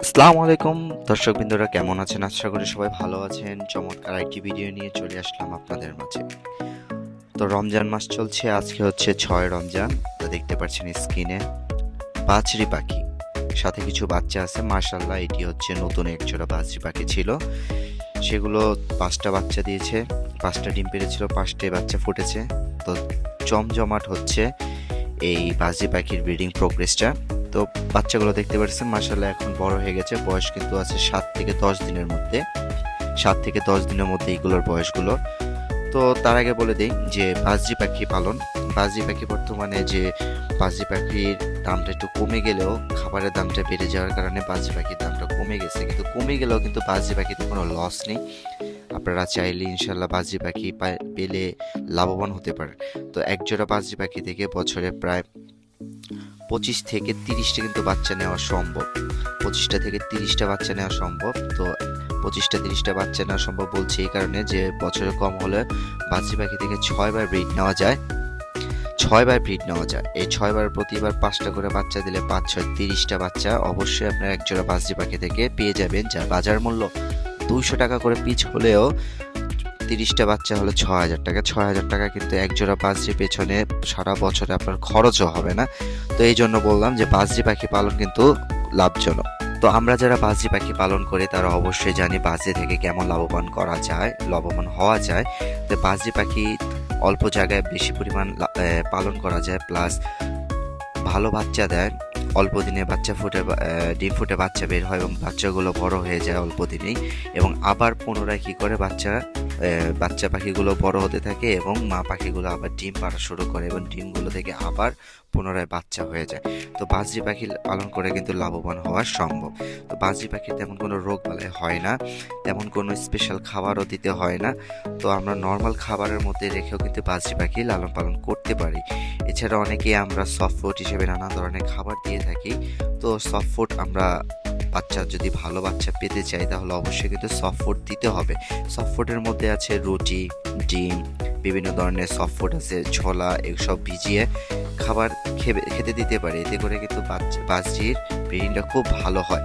আসসালামু আলাইকুম দর্শকবৃন্দরা, কেমন আছেন? আশা করি সবাই ভালো আছেন। চমৎকার একটি ভিডিও নিয়ে চলে আসলাম আপনাদের মাঝে। তো রমজান মাস চলছে, আজকে হচ্ছে 6 রমজান। তো দেখতে পাচ্ছেন স্ক্রিনে বাজরি পাখি, সাথে কিছু বাচ্চা আছে। মাশাআল্লাহ, এটি হচ্ছে নতুন একজোড়া বাজরি পাখি ছিল। সেগুলো 5টা বাচ্চা দিয়েছে, 5টা ডিম পেড়েছিল, 5টায় বাচ্চা ফুটেছে। তো জমজমাট হচ্ছে এই বাজরি পাখির ব্রিডিং প্রোগ্রেসটা। তো বাচ্চাগুলো দেখতে পাচ্ছেন মাশাআল্লাহ এখন বড় হয়ে গেছে। বয়স কিন্তু আছে 7 থেকে 10 দিনের মধ্যে, 7 থেকে 10 দিনের মধ্যে এইগুলোর বয়সগুলো। তো তার আগে বলে দিই যে বাজরি পাখি পালন, বাজরি পাখি বর্তমানে যে বাজরি পাখির দামটা একটু কমে গেলেও খাবারের দামটা বেড়ে যাওয়ার কারণে বাজরি পাখির দামটা কমে গেছে। কিন্তু কমে গেলেও কিন্তু বাজরি পাখিতে কোনো লস নেই। আপনারা চাইলে ইনশাল্লাহ বাজরি পাখি পেলে লাভবান হতে পারেন। তো একজোড়া বাজরি পাখি থেকে বছরে প্রায় 25 থেকে 30টা কিন্তু বাচ্চা নেওয়া সম্ভব। 25টা থেকে 30টা বাচ্চা নেওয়া সম্ভব। তো 25টা 30টা বাচ্চা নেওয়া সম্ভব বলছি এই কারণে যে বছরে কম হলে বাজরি পাখি থেকে 6বার ব্রিড নেওয়া যায়। 6বার ব্রিড নেওয়া যায়। এই 6বার প্রতিবার 5টা করে বাচ্চা দিলে 5 6 30টা বাচ্চা অবশ্যই আপনার একজোড়া বাজরি পাখি থেকে পেয়ে যাবেন, যার বাজার মূল্য 200 টাকা করে পিচ হলেও 30টা বাচ্চা হলো 6,000 টাকা। 6,000 টাকা কিন্তু একজোড়া বাজরি পেছনে সারা বছরে আপনার খরচও হবে না। তো এই জন্য বললাম যে বাজরি পাখি পালন কিন্তু লাভজনক। তো আমরা যারা বাজরি পাখি পালন করি তারা অবশ্যই জানি বাজরি থেকে কেমন লাভবান করা যায়, লাভবান হওয়া যায়। তো বাজরি পাখি অল্প জায়গায় বেশি পরিমাণ পালন করা যায়, প্লাস ভালো বাচ্চা দেয়। অল্প দিনে বাচ্চা ফুটে ডিম ফুটে বাচ্চা বের হয় এবং বাচ্চাগুলো বড় হয়ে যায় অল্প দিনেই, এবং আবার পুনরায় কী করে বাচ্চা পাখিগুলো বড় হতে থাকে এবং মা পাখিগুলো আবার ডিম পাড়া শুরু করে এবং ডিমগুলো থেকে আবার পুনরায় বাচ্চা হয়ে যায়। তো বাজরি পাখি পালন করে কিন্তু লাভবান হওয়া সম্ভব। তো বাজরি পাখির তেমন কোনো রোগ বালাই হয় না, তেমন কোনো স্পেশাল খাবারও দিতে হয় না। তো আমরা নর্মাল খাবারের মধ্যে রেখেও কিন্তু বাজরি পাখি লালন পালন করতে পারি। এছাড়া অনেকেই আমরা সফট ফুড হিসেবে নানা ধরনের খাবার দিয়ে থাকি। তো সফট ফুড আমরা বাচ্চা যদি ভালো বাচ্চা পেতে চাই তাহলে অবশ্যই কিন্তু সফট ফুড দিতে হবে। সফট ফুডের মধ্যে আছে রুটি, ডিম, বিভিন্ন ধরনের সফট ফুড আছে, ছোলা, এসব ভিজিয়ে খাবার খেতে দিতে পারি। এতে করে কিন্তু বাজরির ব্রিডিংটা খুব ভালো হয়।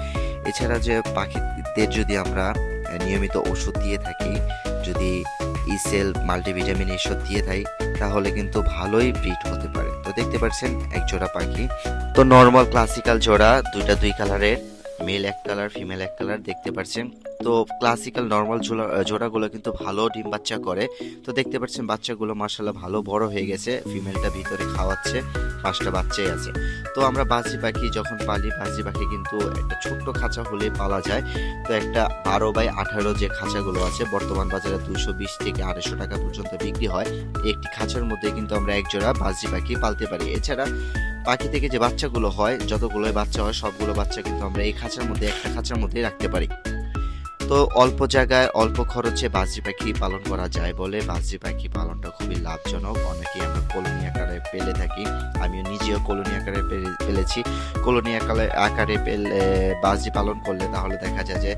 এছাড়া যে পাখিদের যদি আমরা নিয়মিত ওষুধ দিয়ে থাকি, যদি ইসেল, মাল্টিভিটামিন এসব দিয়ে থাকি তাহলে কিন্তু ভালোই ব্রিড হতে পারে। তো দেখতে পাচ্ছেন এক জোড়া পাখি। তো নর্মাল ক্লাসিক্যাল জোড়া, দুইটা 2 কালারের, মেল 1 কালার, ফিমেল 1 কালার দেখতে পাচ্ছেন। তো ক্লাসিক্যাল নর্মাল জোড়াগুলো কিন্তু ভালো ডিম বাচ্চা করে। তো দেখতে পাচ্ছেন বাচ্চাগুলো মাশাআল্লাহ ভালো বড় হয়ে গেছে। ফিমেলটা ভিতরে খাওয়াচ্ছে, 5টা বাচ্চাই আছে। তো আমরা বাজরি পাখি যখন পালি, বাজরি পাখি কিন্তু একটা ছোট্ট খাঁচা হলে পালা যায়। তো একটা 12x18 যে খাঁচাগুলো আছে বর্তমান বাজারে 220 থেকে 250 টাকা পর্যন্ত বিক্রি হয়। একটি খাঁচার মধ্যে কিন্তু আমরা এক জোড়া বাজরি পাখি পালতে পারি। এছাড়া পাখি থেকে যে বাচ্চাগুলো হয়, যতগুলোই বাচ্চা হয় সবগুলো বাচ্চা কিন্তু আমরা এই খাঁচার মধ্যে, একটা খাঁচার মধ্যেই রাখতে পারি। তো অল্প জায়গায় অল্প খরচে বাজরি পাখি পালন করা যায় বলে বাজরি পাখি পালনটা খুবই লাভজনক। অনেকেই আমরা কলোনি আকারে পেলে থাকি, আমিও নিজেও কলোনি আকারে পেলেছি। কলোনি আকারে পেলে বাজরি পালন করলে তাহলে দেখা যায় যে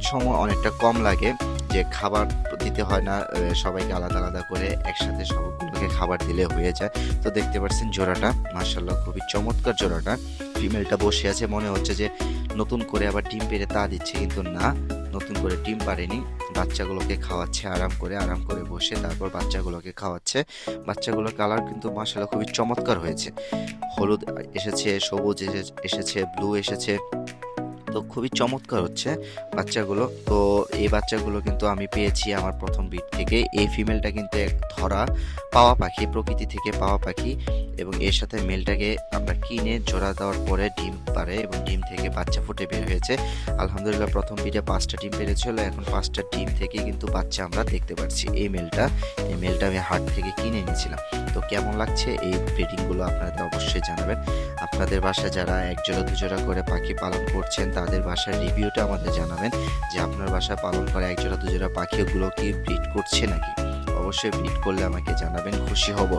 সময় অনেকটা কম লাগে, যে খাবার দিতে হয় না সবাইকে আলাদা আলাদা করে, একসাথে সবগুলোকে খাবার দিলে হয়ে যায়। তো দেখতে পাচ্ছেন জোড়াটা মাশাআল্লাহ খুবই চমৎকার জোড়াটা। ফিমেলটা বসে আছে, মনে হচ্ছে যে নতুন করে আবার ডিম পেড়ে তা দিচ্ছে, কিন্তু না, নতুন করে ডিম পারেনি। বাচ্চাগুলোকে খাওয়াচ্ছে আরাম করে বসে, তারপর বাচ্চাগুলোকে খাওয়াচ্ছে। বাচ্চাগুলোর কালার কিন্তু মাশাআল্লাহ খুবই চমৎকার হয়েছে। হলুদ এসেছে, সবুজ এসেছে, ব্লু এসেছে। তো খুবই চমৎকার হচ্ছে বাচ্চাগুলো। তো এই বাচ্চাগুলো কিন্তু আমি পেয়েছি আমার প্রথম ব্রিড থেকে। এই ফিমেলটা কিন্তু এক ধরা পাওয়া পাখি, প্রকৃতি থেকে পাওয়া পাখি, এবং এর সাথে মেলটাকে আমরা কিনে জোড়া দেওয়ার পরে ডিম পারে এবং ডিম থেকে বাচ্চা ফুটে বের হয়েছে। আলহামদুলিল্লাহ প্রথম ব্রিডে 5টা ডিম পেরেছিল, এখন 5টা ডিম থেকে কিন্তু বাচ্চা আমরা দেখতে পাচ্ছি। এই মেলটা আমি হাট থেকে কিনে এনেছিলাম। তো কেমন লাগছে এই ব্রিডিংগুলো আপনাদের অবশ্যই জানাবেন। আপনাদের বাসায় যারা 1 জোড়া 2 জোড়া করে পাখি পালন করছেন তাদের বাসার রিভিউটা আমাদের জানাবেন, যে আপনার বাসায় পালন করা 1 জোড়া 2 জোড়া পাখিগুলো কি ব্রিড করছে নাকি। অবশ্যই ব্রিড করলে আমাকে জানাবেন, খুশি হব।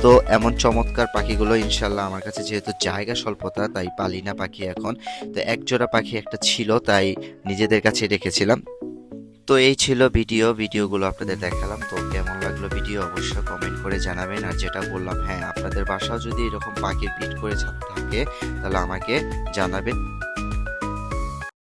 তো এমন চমৎকার পাখিগুলো ইনশাল্লাহ আমার কাছে যেহেতু জায়গা স্বল্পতা তাই পালি না পাখি এখন। তো 1 জোড়া পাখি একটা ছিল তাই নিজেদের কাছে রেখেছিলাম। তো এই ছিল ভিডিওগুলো আপনাদের দেখালাম। তো কেমন লাগলো ভিডিও অবশ্যই কমেন্ট করে জানাবেন। আর যেটা বললাম, হ্যাঁ আপনাদের বাসাও যদি এরকম পাখির ব্রিড করে থাকে তাহলে আমাকে জানাবেন।